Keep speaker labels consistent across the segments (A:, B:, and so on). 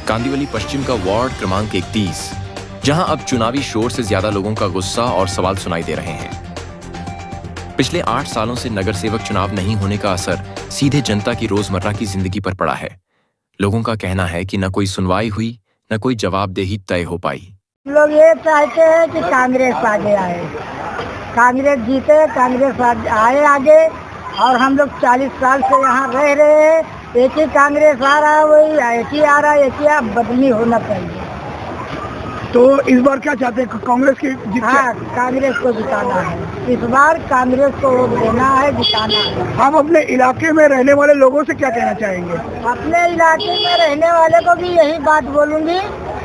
A: कांदिवली पश्चिम का वार्ड क्रमांक 31, जहां अब चुनावी शोर से ज्यादा लोगों का गुस्सा और सवाल सुनाई दे रहे हैं। पिछले 8 सालों से नगर सेवक चुनाव नहीं होने का असर सीधे जनता की रोजमर्रा की जिंदगी पर पड़ा है। लोगों का कहना है कि न कोई सुनवाई हुई, न कोई जवाबदेही तय हो पाई।
B: लोग ये चाहते हैं कि कांग्रेस आगे आए, कांग्रेस जीते, कांग्रेस आए आगे। और हम लोग 40 साल से यहाँ रह रहे हैं, एक ही कांग्रेस आ रहा है, वही एक ही आ रहा है, एक ही बदली होना चाहिए।
C: तो इस बार क्या चाहते हैं, कांग्रेस की जीत?
B: हाँ, कांग्रेस को जिताना है, इस बार कांग्रेस को वोट देना है, जिताना है।
C: आप अपने इलाके में रहने वाले लोगों से क्या कहना चाहेंगे?
B: अपने इलाके में रहने वाले को भी यही बात बोलूँगी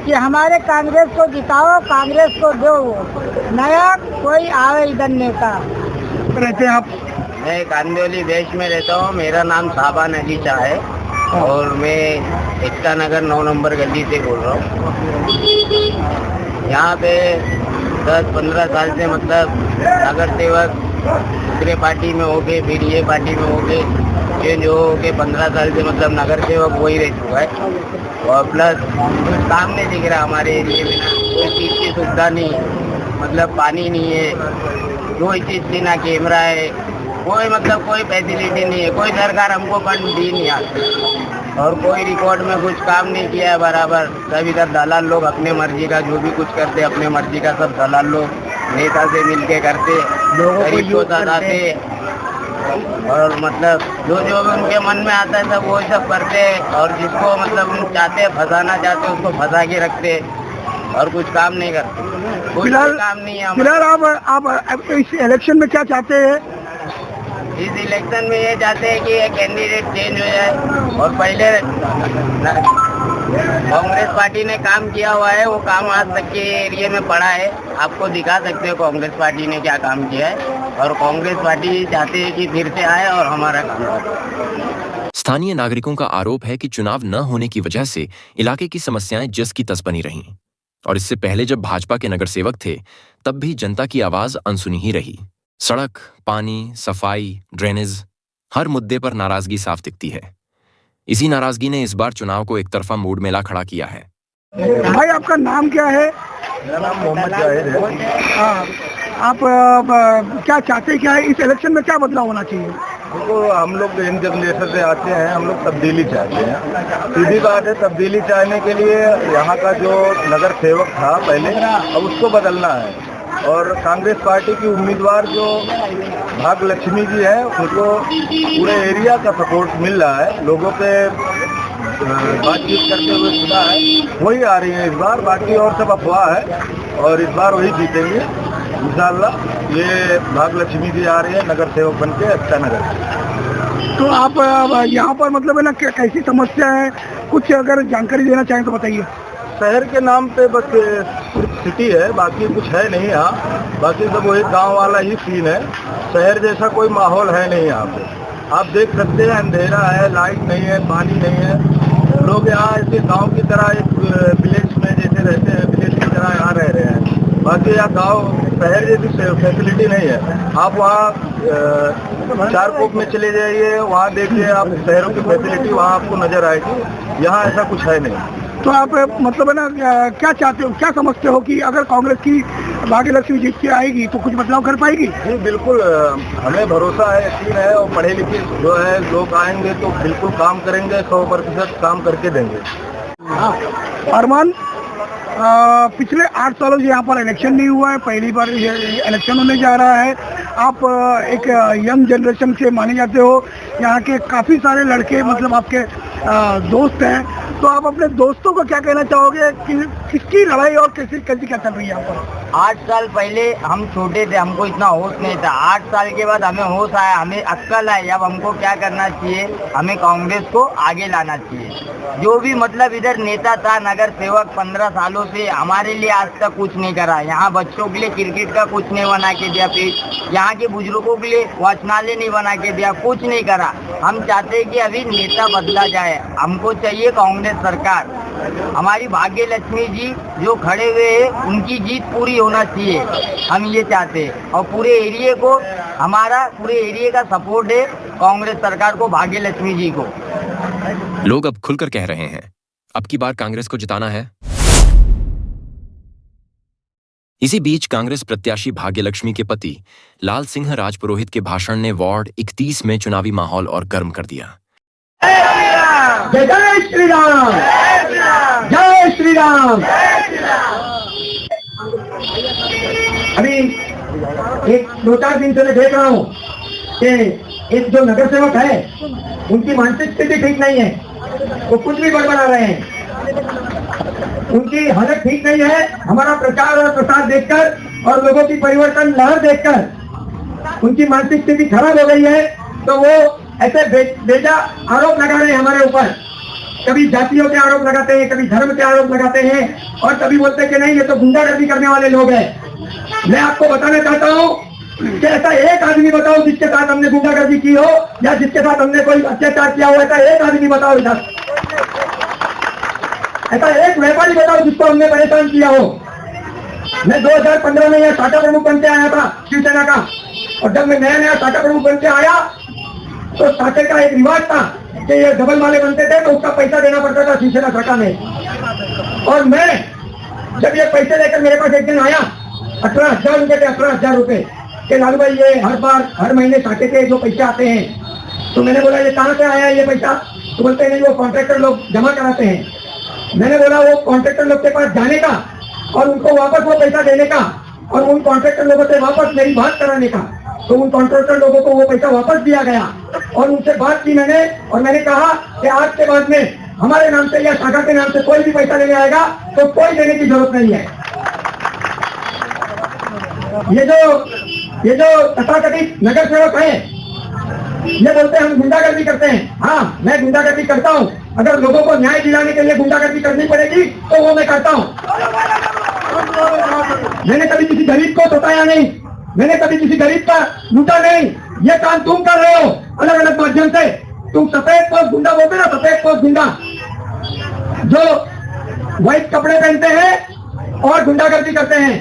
B: कि हमारे कांग्रेस को जिताओ, कांग्रेस को दो, नया कोई आवे इधर नेता।
C: रहते हैं आप?
D: मैं कांदिवली वेस्ट में रहता हूँ। मेरा नाम साबान अली शाह है और मैं एकता नगर 9 नंबर गली से बोल रहा हूँ। यहाँ पे 10-15 साल से मतलब नगर सेवक दूसरे पार्टी में हो गए, फिर ये पार्टी में हो गए, चेंज हो के 15 साल से मतलब नगर सेवक वही रह चुका है। और प्लस कुछ काम नहीं दिख रहा हमारे एरिए में, कोई चीज़ की सुविधा नहीं, मतलब पानी नहीं है, कोई चीज़ की ना कैमरा है, कोई मतलब कोई फैसिलिटी नहीं है, कोई सरकार हमको फंड दी नहीं आती और कोई रिकॉर्ड में कुछ काम नहीं किया है बराबर। सब इधर दलाल लोग अपने मर्जी का जो भी कुछ करते, अपने मर्जी का सब दलाल लोग नेता से मिलके करते, गरीब को सताते और मतलब जो जो भी उनके मन में आता है सब वो सब करते और जिसको मतलब हम चाहते फंसाना चाहते उसको फंसा के रखते और कुछ काम नहीं करते। कुछ काम नहीं है।
C: फिलहाल आप इस इलेक्शन में क्या चाहते हैं?
D: इस इलेक्शन में ये चाहते हैं कि ये कैंडिडेट चेंज हो जाए और पहले कांग्रेस पार्टी ने काम किया हुआ है, वो काम आज तक के एरिया में पड़ा है। आपको दिखा सकते हो कांग्रेस पार्टी ने क्या काम किया है और कांग्रेस पार्टी चाहते हैं कि फिर से आए और हमारा काम करे।
A: स्थानीय नागरिकों का आरोप है कि चुनाव न होने की वजह से इलाके की समस्याएं जस की तस बनी रहीं और इससे पहले जब भाजपा के नगर सेवक थे तब भी जनता की आवाज अनसुनी ही रही। सड़क, पानी, सफाई, ड्रेनेज, हर मुद्दे पर नाराजगी साफ दिखती है। इसी नाराजगी ने इस बार चुनाव को एक तरफा मूड में ला खड़ा किया है।
C: भाई आपका नाम क्या है?
E: मेरा नाम मोहम्मद जाहिर है।
C: हाँ, आप क्या चाहते क्या है, इस इलेक्शन में क्या बदलाव होना चाहिए?
E: देखो, हम लोग यंग जनरेशन से आते हैं, हम लोग तब्दीली चाहते हैं। सीधी बात है, तब्दीली चाहने के लिए यहाँ का जो नगर सेवक था पहले, अब उसको बदलना है। और कांग्रेस पार्टी की उम्मीदवार जो भाग्य लक्ष्मी जी है, उनको पूरे एरिया का सपोर्ट मिल रहा है। लोगों पे बातचीत करते हुए सुना है, वही आ रही है इस बार। बाकी और सब अफवाह है और इस बार वही जीतेंगे इंशाल्लाह। ये भाग्य लक्ष्मी जी आ रही है नगर सेवक बन के एकता नगर।
C: तो आप यहाँ पर मतलब है ना, कैसी समस्या है, कुछ अगर जानकारी देना चाहें तो बताइए।
E: शहर के नाम पे बस सिटी है, बाकी कुछ है नहीं यहाँ। बाकी सब वही गांव वाला ही सीन है, शहर जैसा कोई माहौल है नहीं यहाँ पे। आप देख सकते हैं, अंधेरा है, लाइट नहीं है, पानी नहीं है। लोग यहाँ ऐसे गांव की तरह एक विलेज में जैसे रहते हैं, विलेज की तरह यहाँ रह रहे हैं। बाकी यहाँ गांव शहर जैसी फैसिलिटी नहीं है। आप वहाँ चारकोप में चले जाइए, वहाँ देखिए आप शहरों की फैसिलिटी, वहाँ आपको नजर आएगी। यहाँ ऐसा कुछ है नहीं।
C: तो आप मतलब है ना, क्या चाहते हो, क्या समझते हो कि अगर कांग्रेस की भाग्य लक्ष्मी जीत के आएगी तो कुछ बदलाव कर पाएगी?
E: जी बिल्कुल, हमें भरोसा है, यकीन है। और पढ़े लिखे जो है लोग आएंगे तो बिल्कुल काम करेंगे, 100% काम करके देंगे।
C: अरमान, पिछले 8 सालों से यहाँ पर इलेक्शन नहीं हुआ है, पहली बार ये इलेक्शन होने जा रहा है। आप एक यंग जनरेशन से माने जाते हो, यहाँ के काफ़ी सारे लड़के मतलब आपके दोस्त हैं, तो आप अपने दोस्तों को क्या कहना चाहोगे कि किसकी लड़ाई और कैसी कैसी क्या चल रही है यहाँ पर?
D: 8 साल पहले हम छोटे थे, हमको इतना होश नहीं था। 8 साल के बाद हमें होश आया, हमें अक्ल आई। अब हमको क्या करना चाहिए, हमें कांग्रेस को आगे लाना चाहिए। जो भी मतलब इधर नेता था, नगर सेवक 15 सालों से, हमारे लिए आज तक कुछ नहीं करा। यहाँ बच्चों के लिए क्रिकेट का कुछ नहीं बना के दिया, फिर यहाँ के बुजुर्गों के लिए वाचनालय नहीं बना के दिया, कुछ नहीं करा। हम चाहते हैं कि अभी नेता बदला जाए, हमको चाहिए कांग्रेस सरकार। हमारी भाग्य लक्ष्मी जी जो खड़े हुए हैं, उनकी जीत पूरी होना चाहिए, हम ये चाहते हैं। और पूरे एरिया को, हमारा पूरे एरिया का सपोर्ट है कांग्रेस सरकार को, भाग्य लक्ष्मी जी को।
A: लोग अब खुलकर कह रहे हैं, अब की बार कांग्रेस को जिताना है। इसी बीच कांग्रेस प्रत्याशी भाग्यलक्ष्मी के पति लाल सिंह राजपुरोहित के भाषण ने वार्ड 31 में चुनावी माहौल और गर्म कर दिया।
C: जय श्री राम, जय श्री राम। अभी एक 2-4 दिन से मैं देख रहा हूँ कि एक जो नगर सेवक है उनकी मानसिक स्थिति ठीक नहीं है, वो कुछ भी बड़बड़ा रहे हैं, उनकी हालत ठीक नहीं है। हमारा प्रचार और प्रसार देखकर और लोगों की परिवर्तन लहर देखकर उनकी मानसिक स्थिति खराब हो गई है, तो वो ऐसे बेजा आरोप लगा रहे हैं हमारे ऊपर। कभी जातियों के आरोप लगाते हैं, कभी धर्म के आरोप लगाते हैं और कभी बोलते हैं कि नहीं ये तो गुंडागर्दी करने वाले लोग हैं। मैं आपको बताना चाहता हूँ कि ऐसा एक आदमी बताओ जिसके साथ हमने गुंडागर्दी की हो या जिसके साथ हमने कोई अत्याचार किया हो। ऐसा एक आदमी बताओ इधर, ऐसा एक व्यापारी बताओ जिसको हमने परेशान किया हो। मैं 2015 में यह शाखा प्रमुख बन के आया था शिवसेना का, और जब मैं नया शाखा प्रमुख बन के आया तो शाखा का एक रिवाज था कि ये डबल वाले बनते थे तो उसका पैसा देना पड़ता था शिवसेना शाखा में। और मैं जब ये पैसे लेकर मेरे पास एक दिन आया 18,000 रुपए थे, 18,000 रुपए कि लालू भाई ये हर महीने शाखा के जो पैसे आते हैं, तो मैंने बोला ये कहाँ से आया ये पैसा? तो बोलते नहीं वो कॉन्ट्रैक्टर लोग जमा कराते हैं। मैंने बोला वो कॉन्ट्रैक्टर लोग के पास जाने का और उनको वापस वो पैसा देने का और उन कॉन्ट्रैक्टर लोगों से वापस मेरी बात कराने का। तो उन कॉन्ट्रैक्टर लोगों को वो पैसा वापस दिया गया और उनसे बात की मैंने, और मैंने कहा कि आज के बाद में हमारे नाम से या शाखा के नाम से कोई भी पैसा लेने आएगा तो कोई देने की जरूरत नहीं है। ये जो तथाकथित नगर सेवक है ये बोलते हैं हम गुंडागर्दी करते हैं। हाँ, मैं गुंडागर्दी करता हूँ। अगर लोगों को न्याय दिलाने के लिए गुंडागर्दी करनी पड़ेगी तो वो मैं करता हूँ। मैंने कभी किसी गरीब को सताया नहीं, मैंने कभी किसी गरीब का लूटा नहीं। ये काम तुम कर रहे हो अलग अलग माध्यम से। तुम सफेद पोस्ट गुंडा बोलते ना, सफेद पोस्ट गुंडा जो व्हाइट कपड़े पहनते हैं और गुंडागर्दी करते हैं।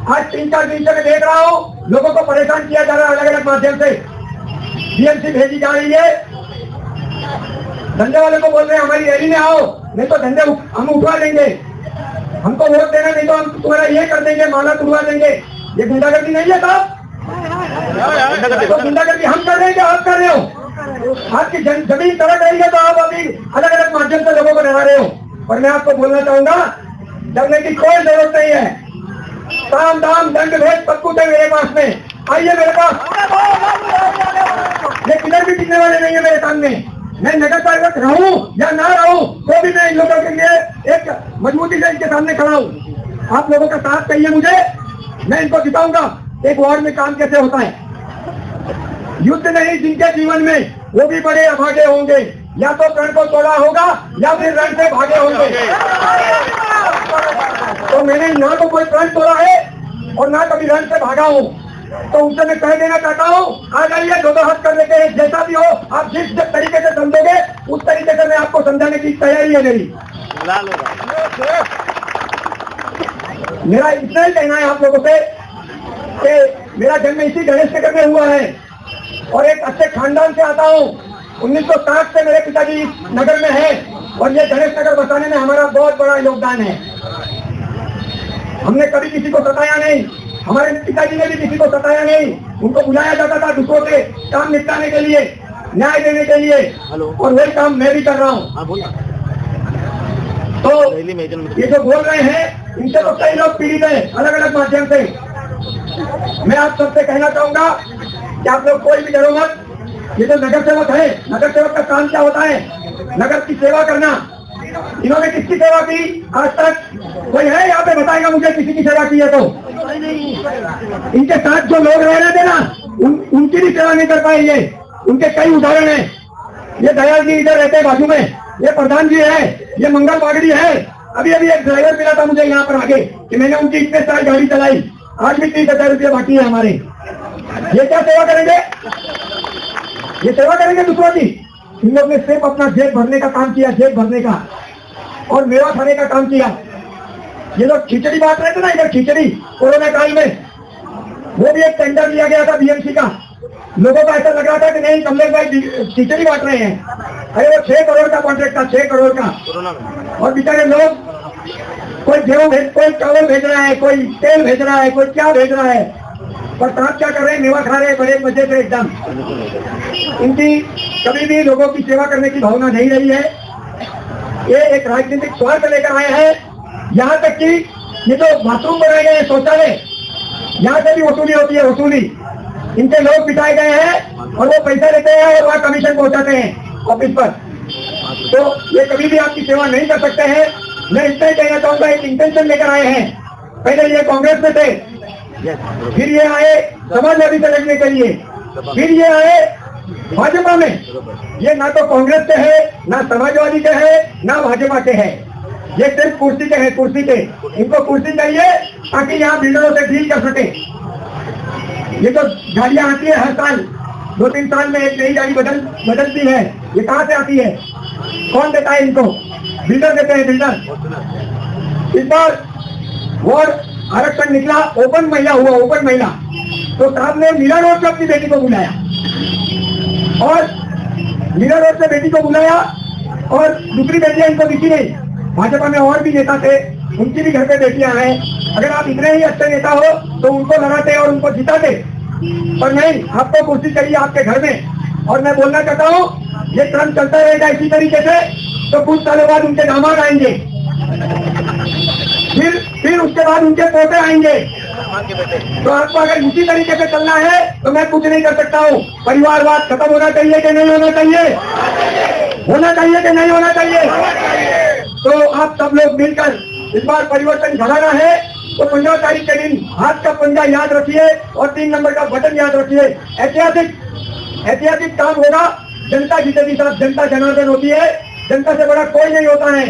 C: आज 3-4 दिन से मैं देख रहा हूँ लोगों को परेशान किया जा रहा है अलग अलग माध्यम से। बीएमसी भेजी जा रही है, धंधे वाले को बोल रहे हैं हमारी रैली में आओ, नहीं तो धंधे हम उठवा देंगे, हमको वोट देना नहीं तो हम तुम्हारा ये कर देंगे, माला तुड़वा देंगे। ये गुंडागर्दी नहीं है साहब? तो गुंडागर्दी हम कर रहे हैं क्या आप कर रहे हो? आपकी जमीन तरक रही है तो आप अभी अलग अलग माध्यम से लोगों को डरा रहे हो। और मैं आपको बोलना चाहूंगा डरने की कोई जरूरत नहीं है। साम दाम दंड भेद सब कुछ है मेरे पास में, आइए मेरे पास। ये किधर भी टिकने वाले नहीं है मेरे सामने। मैं नगर सेवक रहूं या ना रहूं तो भी मैं इन लोगों के लिए एक मजबूती से इनके सामने खड़ा हूं। आप लोगों का साथ चाहिए मुझे, मैं इनको दिखाऊंगा एक वार्ड में काम कैसे होता है। युद्ध नहीं जिनके जीवन में वो भी बड़े अभागे होंगे, या तो रण को तोड़ा होगा या फिर रण से भागे होंगे। तो मैंने ना तो कोई रण तोड़ा है और ना कभी रण से भागा हूँ, तो उनसे मैं कह देना चाहता हूँ आ जाइए, दो हाथ कर लेते हैं। जैसा भी हो आप जिस तरीके से समझोगे उस तरीके से मैं आपको समझाने की तैयारी है मेरी। मेरा इतना ही कहना है आप लोगों से कि मेरा जन्म इसी गणेश नगर में हुआ है और एक अच्छे खानदान से आता हूँ। 1960 से मेरे पिताजी इस नगर में है और ये गणेश नगर बसाने में हमारा बहुत बड़ा योगदान है। हमने कभी किसी को सताया नहीं, हमारे पिताजी ने भी किसी को सताया नहीं। उनको बुलाया जाता था दूसरों के काम निपटाने के लिए, न्याय देने के लिए, और वही काम मैं भी कर रहा हूँ। तो ये जो बोल रहे हैं इनसे तो कई लोग पीड़ित हैं अलग अलग माध्यम से। मैं आप सबसे कहना चाहूंगा कि आप लोग कोई भी डरो मत। ये जो नगर सेवक है, नगर सेवक का काम क्या होता है? नगर की सेवा करना। इन्होंने किसकी सेवा की आज तक? कोई है यहाँ पे बताएगा मुझे किसी की सेवा की है? तो इनके साथ जो लोग रह रहे थे ना उनकी भी सेवा नहीं कर पाए। ये उनके कई उदाहरण हैं। ये दयाल जी इधर रहते हैं बाजू में, ये प्रधान जी है, ये मंगल बागड़ी है। अभी एक ड्राइवर मिला था मुझे यहाँ पर आगे कि मैंने उनकी इतने साल गाड़ी चलाई, आज भी 30,000 रुपये बाकी है हमारे। ये क्या सेवा करेंगे? ये सेवा करेंगे दूसरों की? इन लोग ने सिर्फ अपना जेब भरने का काम किया, जेब भरने का, और मेवा खाने का काम किया। ये लोग खिचड़ी बांट रहे थे ना इधर, खिचड़ी कोरोना काल में, वो भी एक टेंडर लिया गया था बीएमसी का लोगों को ऐसा लग रहा था कि नहीं कमलेश भाई टीचर ही बांट रहे हैं। अरे वो 6 करोड़ का कॉन्ट्रैक्ट था, 6 करोड़ का, और बेचारे लोग कोई गेहूं कोई चावल भेज रहा है, कोई तेल भेज रहा है, कोई क्या भेज रहा है, और साथ क्या कर रहे हैं, मेवा खा रहे हैं बड़े मजे से एकदम। इनकी कभी भी लोगों की सेवा करने की भावना नहीं रही है। ये एक राजनीतिक स्वार्थ लेकर आए हैं। यहाँ तक कि ये जो बाथरूम बनाए गए हैं, शौचालय, यहाँ से भी वसूली होती है, वसूली। इनके लोग बिठाए गए हैं और वो पैसा लेते हैं और वहाँ कमीशन पहुंचाते हैं ऑफिस पर। तो ये कभी भी आपकी सेवा नहीं कर सकते हैं। मैं इतना ही कहना चाहूंगा, एक इंटेंशन लेकर आए हैं। पहले ये कांग्रेस में थे, फिर ये आए समाजवादी से लड़ने के लिए, फिर ये आए भाजपा में। ये ना तो कांग्रेस के है, ना समाजवादी के है, ना भाजपा के है। ये सिर्फ कुर्सी के हैं, कुर्सी के। इनको कुर्सी चाहिए ताकि यहाँ बिल्डरों से डील कर सके। ये तो गाड़ियां आती है हर साल, 2-3 साल में एक नई गाड़ी बदलती है। ये कहाँ से आती है, कौन देता है इनको? बिल्डर देते हैं, बिल्डर। इस बार वार्ड आरक्षण निकला, ओपन महिला हुआ, ओपन महिला, तो साहब ने मीरा रोड से अपनी बेटी को बुलाया, और मीरा रोड से बेटी को बुलाया, और दूसरी बेटियां इनको दिखी नहीं। भाजपा में और भी नेता थे, उनकी भी घर पे बेटियां हैं। अगर आप इतने ही अच्छे नेता हो तो उनको लगाते और उनको जिताते, पर नहीं, आपको कुर्सी चाहिए आपके घर में। और मैं बोलना चाहता हूँ, ये क्रम चलता रहेगा इसी तरीके से, तो कुछ सालों बाद उनके दामाद आएंगे, फिर उसके बाद उनके पोते आएंगे। तो आपको अगर इसी तरीके से चलना है तो मैं कुछ नहीं कर सकता हूँ। परिवारवाद खत्म होना चाहिए कि नहीं होना चाहिए? होना चाहिए कि नहीं होना चाहिए? तो आप सब लोग मिलकर इस बार परिवर्तन घटाना है तो 15 तारीख के दिन हाथ का पंजा याद रखिए और 3 नंबर का बटन याद रखिए। ऐतिहासिक काम होगा। जनता जीतेगी साहब, जनता जनार्दन होती है, जनता से बड़ा कोई नहीं होता है।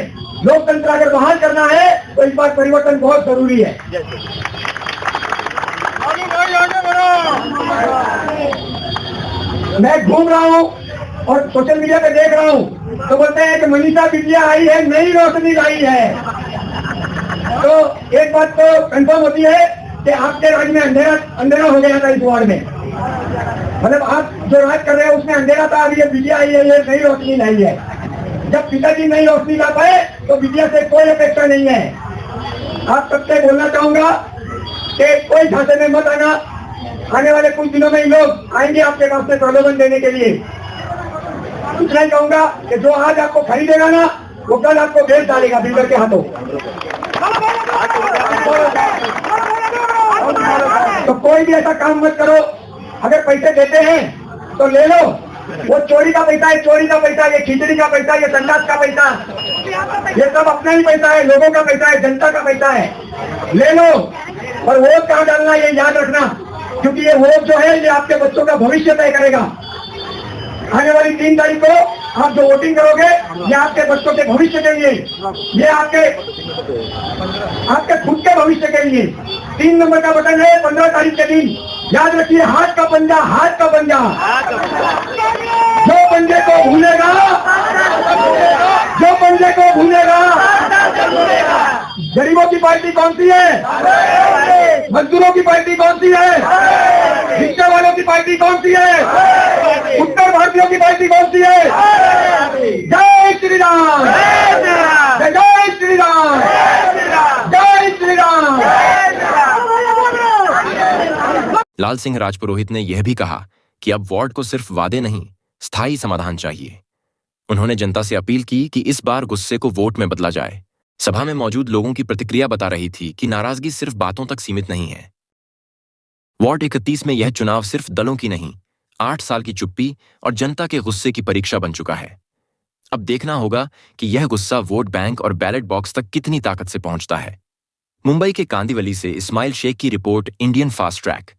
C: लोकतंत्र अगर बहाल करना है तो इस बार परिवर्तन बहुत जरूरी है। मैं घूम रहा हूँ और सोशल मीडिया पे देख रहा हूँ तो बोलते हैं कि मनीषा बिटिया आई है, नई रोशनी लाई है। तो एक बात तो कंफर्म होती है कि आपके राज में अंधेरा हो गया था इस वार्ड में। मतलब आप जो राज कर रहे हैं उसमें अंधेरा था, अभी ये बिटिया आई है, ये नई रोशनी लाई है। जब पिताजी नई रोशनी ला पाए तो बिटिया से कोई अपेक्षा नहीं है। आप सबसे बोलना चाहूंगा कि कोई झांसे में मत आना। आने वाले कुछ दिनों में ही लोग आएंगे आपके पास से प्रलोभन देने के लिए। इतना ही कहूंगा कि जो आज आपको खरीदेगा ना वो कल आपको बेच डालेगा बिल्डर के हाथों। तो कोई भी ऐसा काम मत करो। अगर पैसे देते हैं तो ले लो, वो चोरी का पैसा है, चोरी का पैसा, ये खिचड़ी का पैसा, ये संडास का पैसा, ये सब अपना ही पैसा है, लोगों का पैसा है, जनता का पैसा है, ले लो। और वोट कहाँ डालना ये याद रखना, क्योंकि ये वोट जो है ये आपके बच्चों का भविष्य तय करेगा। आने वाली 3 तारीख को आप जो वोटिंग करोगे ये आपके बच्चों के भविष्य के लिए, ये आपके खुद के भविष्य के लिए। 3 नंबर का बटन है 15 तारीख के दिन, याद रखिए, हाथ का पंजा, हाथ का पंजा। जो पंजे को भूलेगा, जो पंजे को भूलेगा। गरीबों की पार्टी कौन सी है? मजदूरों की पार्टी कौन सी है? रिक्शा वालों की पार्टी कौन सी है? उत्तर भारतीयों की पार्टी कौन सी है? जय श्री राम, जय श्री राम, जय श्री राम।
A: लाल सिंह राजपुरोहित ने यह भी कहा कि अब वार्ड को सिर्फ वादे नहीं, स्थायी समाधान चाहिए। उन्होंने जनता से अपील की कि इस बार गुस्से को वोट में बदला जाए। सभा में मौजूद लोगों की प्रतिक्रिया बता रही थी कि नाराजगी सिर्फ बातों तक सीमित नहीं है। वार्ड 31 में यह चुनाव सिर्फ दलों की नहीं, 8 साल की चुप्पी और जनता के गुस्से की परीक्षा बन चुका है। अब देखना होगा कि यह गुस्सा वोट बैंक और बैलेट बॉक्स तक कितनी ताकत से पहुंचता है। मुंबई के कांदिवली से इस्माइल शेख की रिपोर्ट, इंडियन फास्ट ट्रैक।